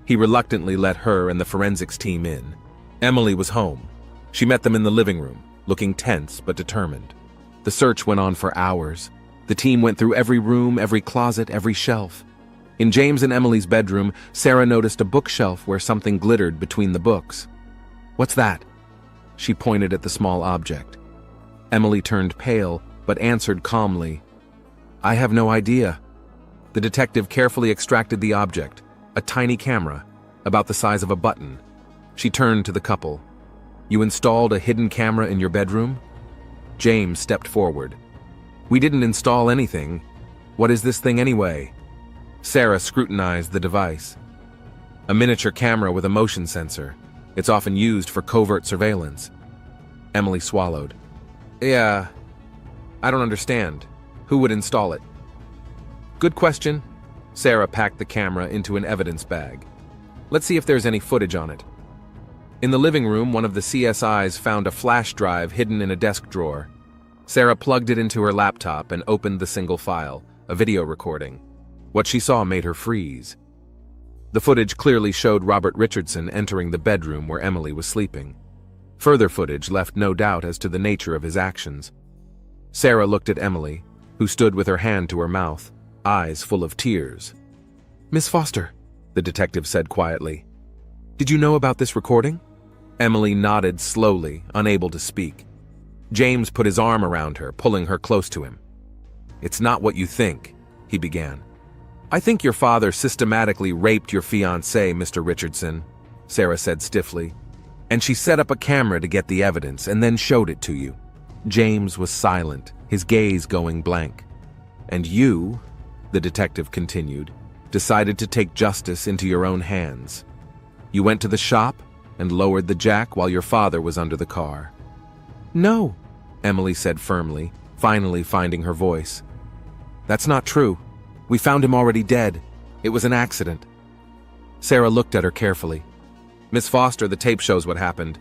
He reluctantly let her and the forensics team in. Emily was home. She met them in the living room, looking tense but determined. The search went on for hours. The team went through every room, every closet, every shelf. In James and Emily's bedroom, Sarah noticed a bookshelf where something glittered between the books. What's that? She pointed at the small object. Emily turned pale, but answered calmly, I have no idea. The detective carefully extracted the object, a tiny camera, about the size of a button. She turned to the couple. You installed a hidden camera in your bedroom? James stepped forward. We didn't install anything. What is this thing anyway? Sarah scrutinized the device. A miniature camera with a motion sensor. It's often used for covert surveillance. Emily swallowed. Yeah, I don't understand. Who would install it? Good question. Sarah packed the camera into an evidence bag. Let's see if there's any footage on it. In the living room, one of the CSIs found a flash drive hidden in a desk drawer. Sarah plugged it into her laptop and opened the single file, a video recording. What she saw made her freeze. The footage clearly showed Robert Richardson entering the bedroom where Emily was sleeping. Further footage left no doubt as to the nature of his actions. Sarah looked at Emily, who stood with her hand to her mouth, eyes full of tears. Miss Foster, the detective said quietly. Did you know about this recording? Emily nodded slowly, unable to speak. James put his arm around her, pulling her close to him. It's not what you think, he began. "I think your father systematically raped your fiancé, Mr. Richardson," Sarah said stiffly. "And she set up a camera to get the evidence and then showed it to you." James was silent, his gaze going blank. "And you," the detective continued, "decided to take justice into your own hands. You went to the shop and lowered the jack while your father was under the car." "No," Emily said firmly, finally finding her voice. "That's not true. We found him already dead. It was an accident." Sarah looked at her carefully. "Miss Foster, the tape shows what happened.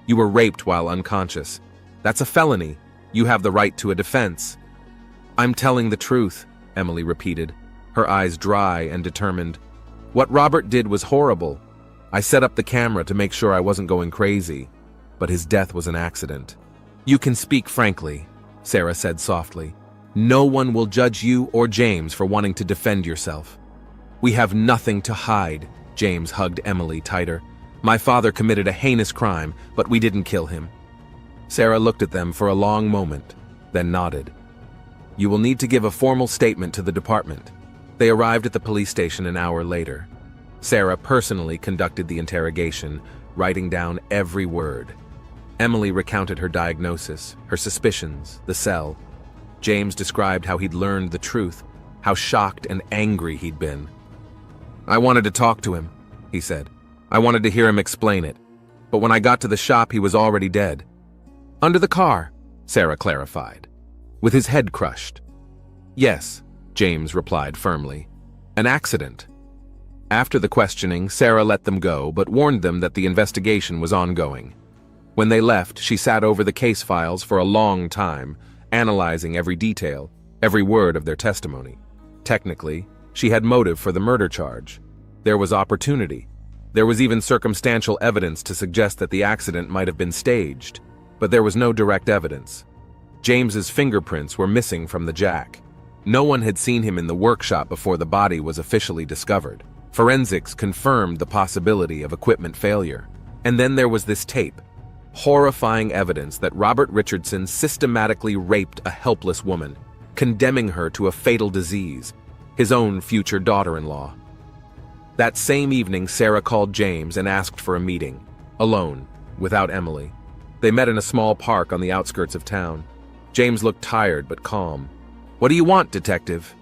You were raped while unconscious. That's a felony. You have the right to a defense." "I'm telling the truth," Emily repeated, her eyes dry and determined. "What Robert did was horrible. I set up the camera to make sure I wasn't going crazy, but his death was an accident." "You can speak frankly," Sarah said softly. "No one will judge you or James for wanting to defend yourself." "We have nothing to hide," James hugged Emily tighter. "My father committed a heinous crime, but we didn't kill him." Sarah looked at them for a long moment, then nodded. "You will need to give a formal statement to the department." They arrived at the police station an hour later. Sarah personally conducted the interrogation, writing down every word. Emily recounted her diagnosis, her suspicions, the cell. James described how he'd learned the truth, how shocked and angry he'd been. "I wanted to talk to him," he said. "I wanted to hear him explain it. But when I got to the shop, he was already dead." "Under the car," Sarah clarified, "with his head crushed." "Yes," James replied firmly. "An accident." After the questioning, Sarah let them go, but warned them that the investigation was ongoing. When they left, she sat over the case files for a long time, analyzing every detail, every word of their testimony. Technically, she had motive for the murder charge. There was opportunity. There was even circumstantial evidence to suggest that the accident might have been staged, but there was no direct evidence. James's fingerprints were missing from the jack. No one had seen him in the workshop before the body was officially discovered. Forensics confirmed the possibility of equipment failure. And then there was this tape. Horrifying evidence that Robert Richardson systematically raped a helpless woman, condemning her to a fatal disease, his own future daughter-in-law. That same evening, Sarah called James and asked for a meeting, alone, without Emily. They met in a small park on the outskirts of town. James looked tired but calm. "What do you want, detective?"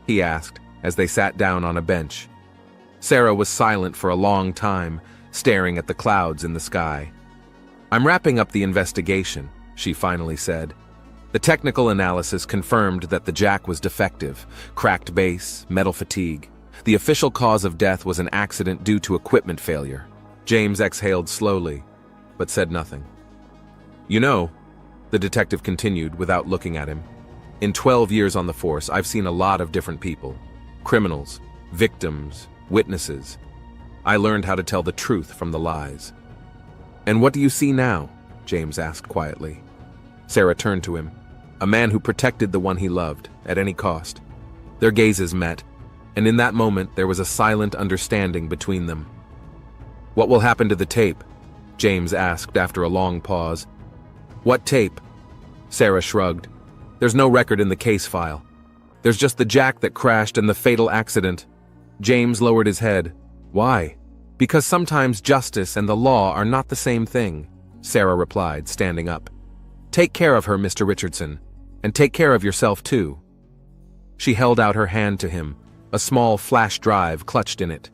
he asked as they sat down on a bench. Sarah was silent for a long time, staring at the clouds in the sky. "I'm wrapping up the investigation," she finally said. The technical analysis confirmed that the jack was defective, cracked base, metal fatigue. The official cause of death was an accident due to equipment failure. James exhaled slowly, but said nothing. "You know," the detective continued without looking at him, "in 12 years on the force, I've seen a lot of different people. Criminals, victims, witnesses. I learned how to tell the truth from the lies." "And what do you see now?" James asked quietly. Sarah turned to him, a man who protected the one he loved, at any cost. Their gazes met, and in that moment there was a silent understanding between them. "What will happen to the tape?" James asked after a long pause. "What tape?" Sarah shrugged. "There's no record in the case file. There's just the jack that crashed and the fatal accident." James lowered his head. "Why?" "Because sometimes justice and the law are not the same thing," Sarah replied, standing up. "Take care of her, Mr. Richardson, and take care of yourself too." She held out her hand to him, a small flash drive clutched in it.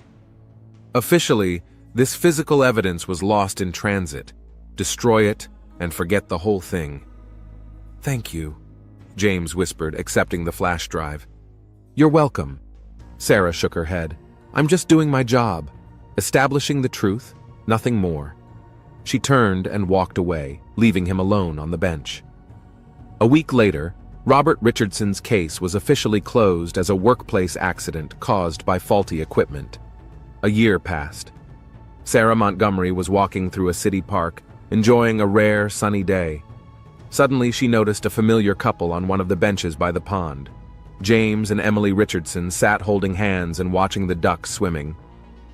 Officially, this physical evidence was lost in transit. Destroy it and forget the whole thing. "Thank you," James whispered, accepting the flash drive. "You're welcome." Sarah shook her head. "I'm just doing my job. Establishing the truth, nothing more." She turned and walked away, leaving him alone on the bench. A week later, Robert Richardson's case was officially closed as a workplace accident caused by faulty equipment. A year passed. Sarah Montgomery was walking through a city park, enjoying a rare, sunny day. Suddenly, she noticed a familiar couple on one of the benches by the pond. James and Emily Richardson sat holding hands and watching the ducks swimming.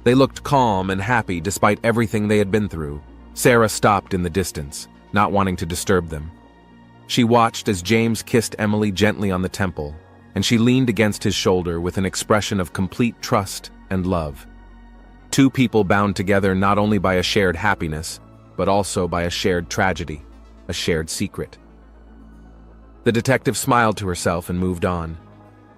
They looked calm and happy despite everything they had been through. Sarah stopped in the distance, not wanting to disturb them. She watched as James kissed Emily gently on the temple, and she leaned against his shoulder with an expression of complete trust and love. Two people bound together not only by a shared happiness, but also by a shared tragedy, a shared secret. The detective smiled to herself and moved on,